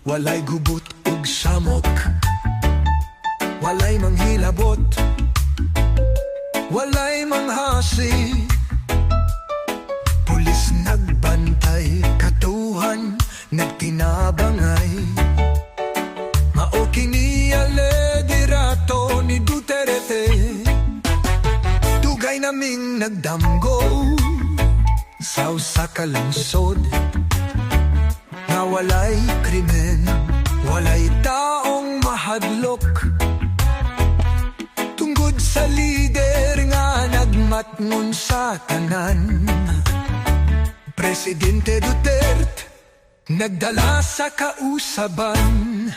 walay gubot ug samok, walay manghilabot, walay manghasi. Pulis nagbantay, katuhan nagtinabangay. Mao kini liderato ni Duterte, dugay naming nagdamgo sa usa ka lungsod nga walay krimen, walay taong mahadlok, tungod sa lider nga nagmatngon sa tanan. Presidente Duterte nagdala sa kausaban,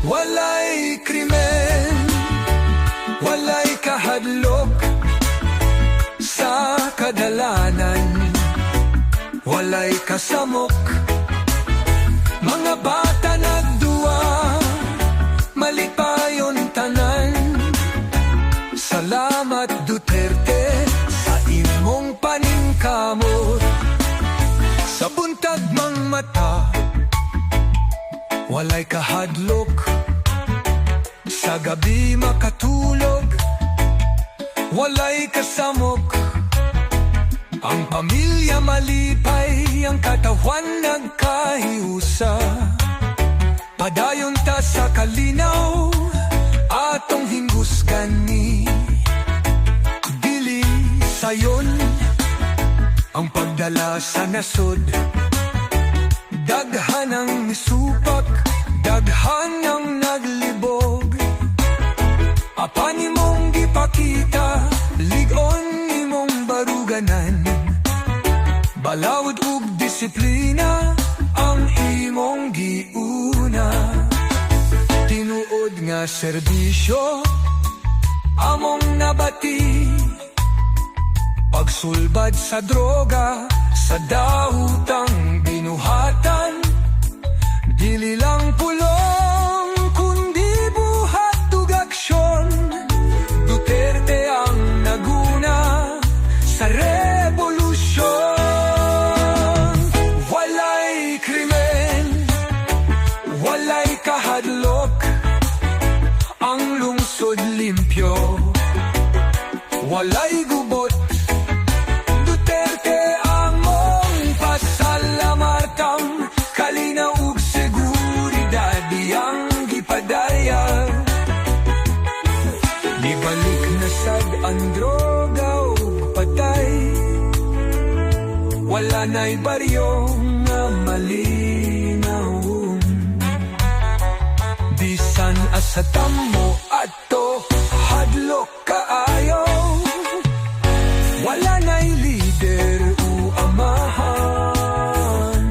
walay krimen, walay kahadlok sa kadalanan, walay kasamok. Mga bata nagduwa, malipayon tanan. Salamat Duterte sa imong paningkamot. Sa buntag mang mata, walay kahadlok. Sa gabi makatulog, walay kasamok. Ang pamilya malipay, ang katawan nagkahiusa. Padayon ta sa kalinaw, atong hinggusgan ni dili sayon ang pagdala sa nasod. Daghan ang misupak, daghan ang naglibog. Apan imong gipakita, ligon imong baruganan. Balawod ug disiplina ang imong giuna. Tinuod nga serbisyo among nabati. Pagsulbad sa droga, sa dahutang binuhatan. Dili lang pulong, kundi buhat ug aksyon. Duterte ang naguna sa revolusyon. Walay krimen, walay kahadlok, ang lungsod limpyo, walay gubot. Duterte among pasalamatan, kalinaw ug seguridad iyang gipadaya. Nibalik na sad ang droga ug patay, wala na'y baryo nga malinaw. Bisan asa tamo ato hadlok kaayo, wala na'y lider o amahan.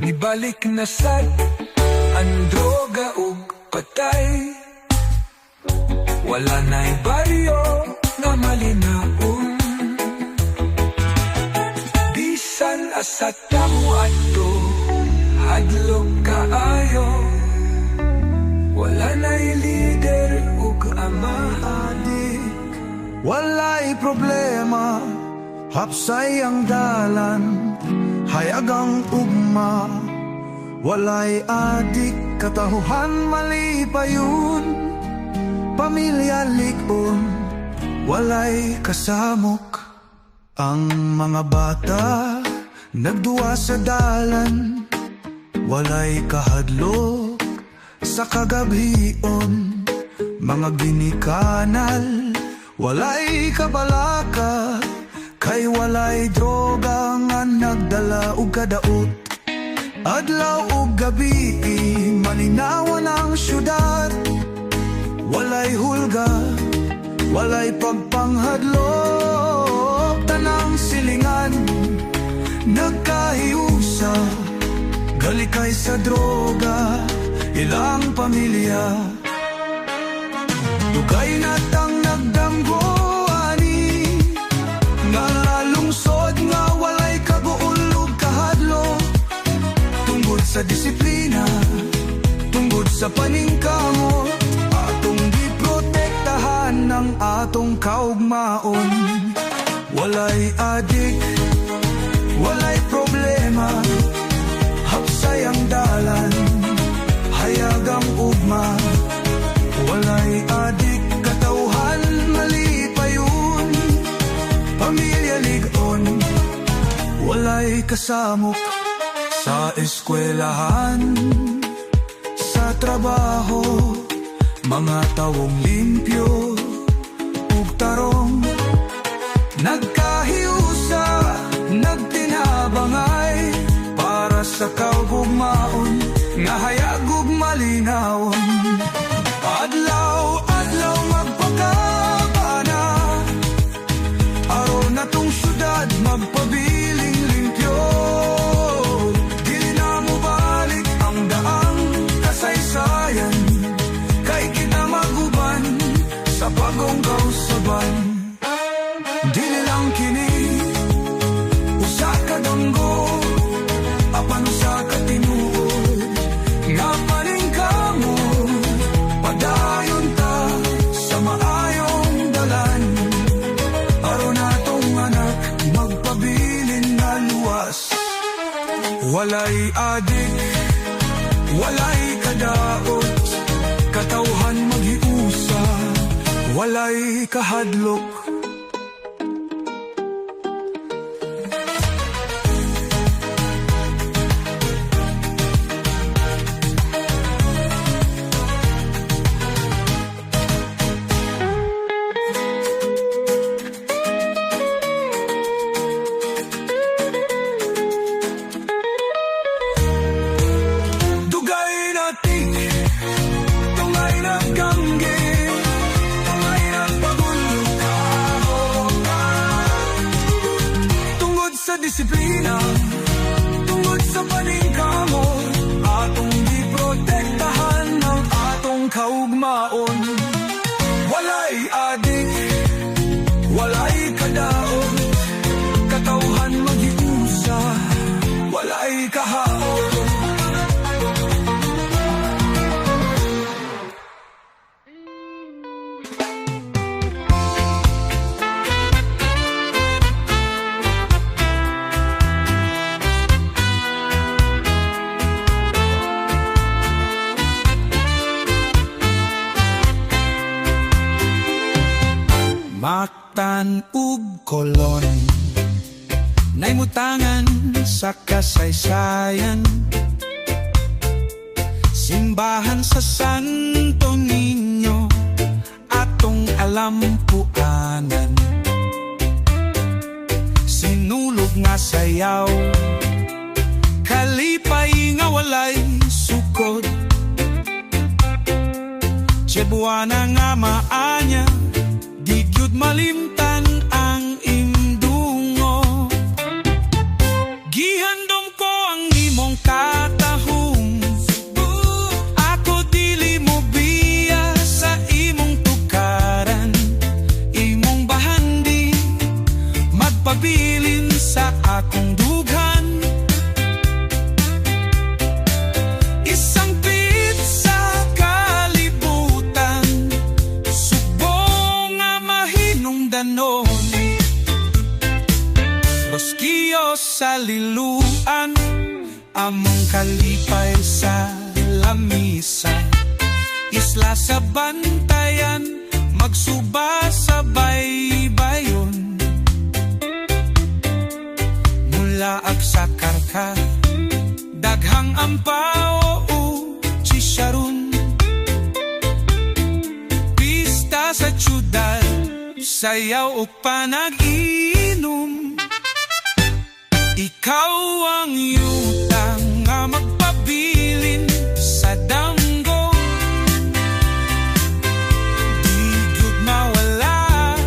Nibalik na sad ang droga ug patay, wala na'y baryo nga malinaon. Bisan asa tamo ato hadlok kaayo, wala na'y lider ug amahadik. Walay problema, hapsay ang dalan, hayag ang ugma. Walay adik, katahuhan malipayon, pamilya likon, walay kasamok. Ang mga bata nagduwa sa dalan, walay kahadlok sa kagabhion. Mga ginikanal, walay kabalaka, kay walay droga nga nagdala ug kadaot. Adlaw ug gabi, malinawan ang syudad, walay hulga, walay pagpanghadlok. Tanang silingan nagkahiusa, galikay sa droga ilang pamilya. Dugay natang nagdamgo ani, nga lungsod nga walay kabuol ug kahadlok. Tungod sa disiplina, tungod sa paningkamot, atong giprotektahan ng atong kaugmaon. Walay adik, walay problema, hapsay ang dalan, hayag ang ugma. Walay adik, katauhan, mali pa yun, pamilya ligon. Walay kasamok sa eskwelahan, sa trabaho, mga tawong limpyo ug tarong. Nagkahiusa, nagtinabangay, para sa kaugmaon, nga hayag ug malinawon. Adlaw-adlaw magpakabana, aron natong syudad magpabiling limpyo. Dili na mo balik ang daang kasaysayan, kay kinamaguban sa bagong kausaban. Dili lang kini usa ka danggo, apan usa ka tinuod, nga paningkamo padayon ta sa maayong dalan, aron natong anak magpabilin na luwas. Walay adik, walay kadaot, katauhan maghiusa, walay kahadlok. Disiplina, tungod sa paningkamo, atong giprotektahan ang atong kaugmaon. Walay adik, walay kadaot, katauhan maghiusa, walay kahaon. Mactan ug kolon, naimutangan sa kasaysayan, simbahan sa Santo Niño, atong alampuanan. Sinulog nga sayaw, kalipay nga walay sukod, Cebuana nga maanya, di gyud malimtan ang imdungo. Gihandom ko ang imong katahong, ako dili mo biya sa imong tukaran. Imong bahandi, magpabilin sa akong dughan. Isang pizza kalibutan, danon, Rosquillo sa liluan, among kalipay sa lamisa. Isla sa bantayan, magsuba sa baybayon. Mula ag sa karka, daghang ampao o chicharon. Pista sa syudad, sayaw o panag-inom. Ikaw ang yutang nga magpabilin sa danggo. Di gyud mawala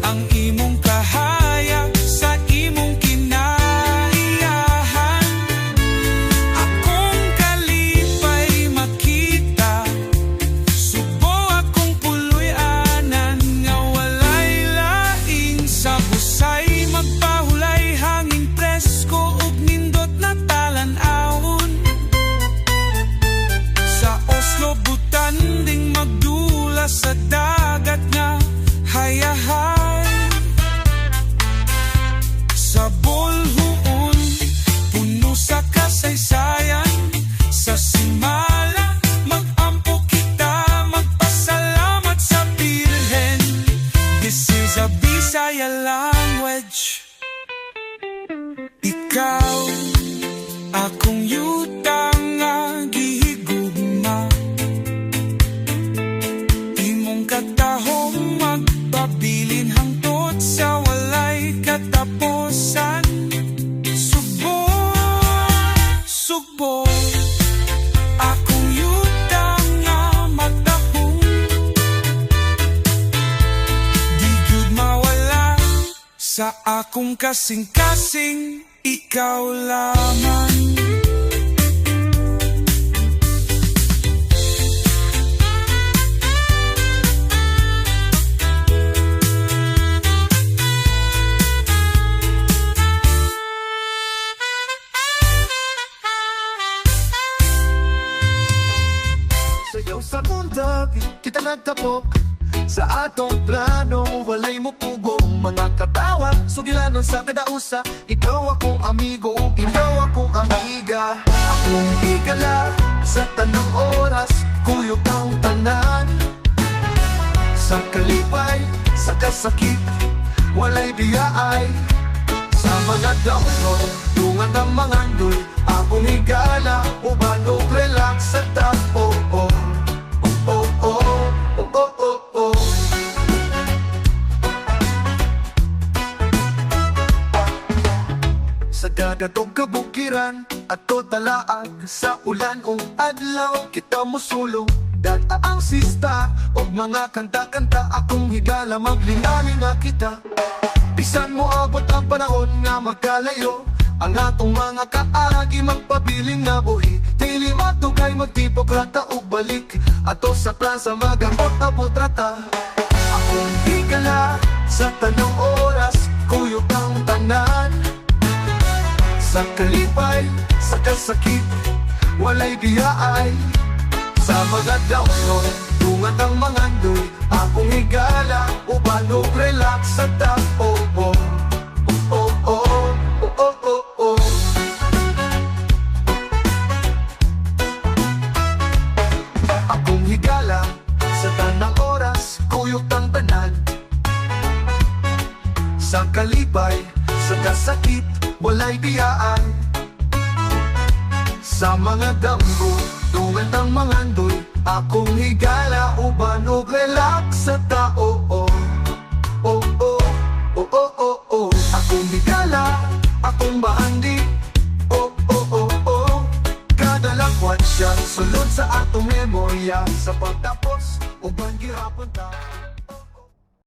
ang imong kahayag sa imong kinaiyahan. Akong kalipay makita, subo akong puloy-anan nga walay laing sa busay, magpahulay hangin presko ug nindot na talan. Bisaya language. Ikaw, akong yuta nga gihigugma. Imong katahong magpabilin hangtod sa walay katapusan. Sugbo, akong yuta nga matahong di gyud mawala sa akong kasing-kasing. Ikaw lamang. Sayaw sa bundag, kita nagtapok sa atong plano, walay mo pugong mga katawa. Sugilanon sa kadausa, ikaw akong amigo, ikaw akong amiga. Akong higala sa tanang oras, kuyog ang tanan. Sa kalipay, sa kasakit, walay biyaay. Sa mga download, tungan ng mga ndoy, akong higala, uban o relax sa tapo. Sa dagatong kabukiran at totalaag, sa ulan o adlaw kita mosulong. Data ang sista o mga kanta-kanta, akong higala maglingani nga kita. Bisan mo abot ang panahon nga magkalayo, ang atong mga kaagi magpabiling na buhi. Dili matugay magtipok rata o balik, ato sa plaza magamot na potrata. Akong higala sa tanong oras, kuyog ang tanan. Sa kalipay, sa kasakit, walay biyaay. Sa mga download, tungan ng mga ndoy, akong higala, uban o relax sa tapo. Akong higala sa tanang oras, kuyog ang tanan. Sa kalipay, sa kasakit, walay biyaan. Sa mga damgo, tungan ng mga ndoy, akong higala, uban o relax sa tao. Akong higala, akong bahandi. Kada lagwan siya, sulod sa atong memorya. Sa pagtapos, uban gihapon ta.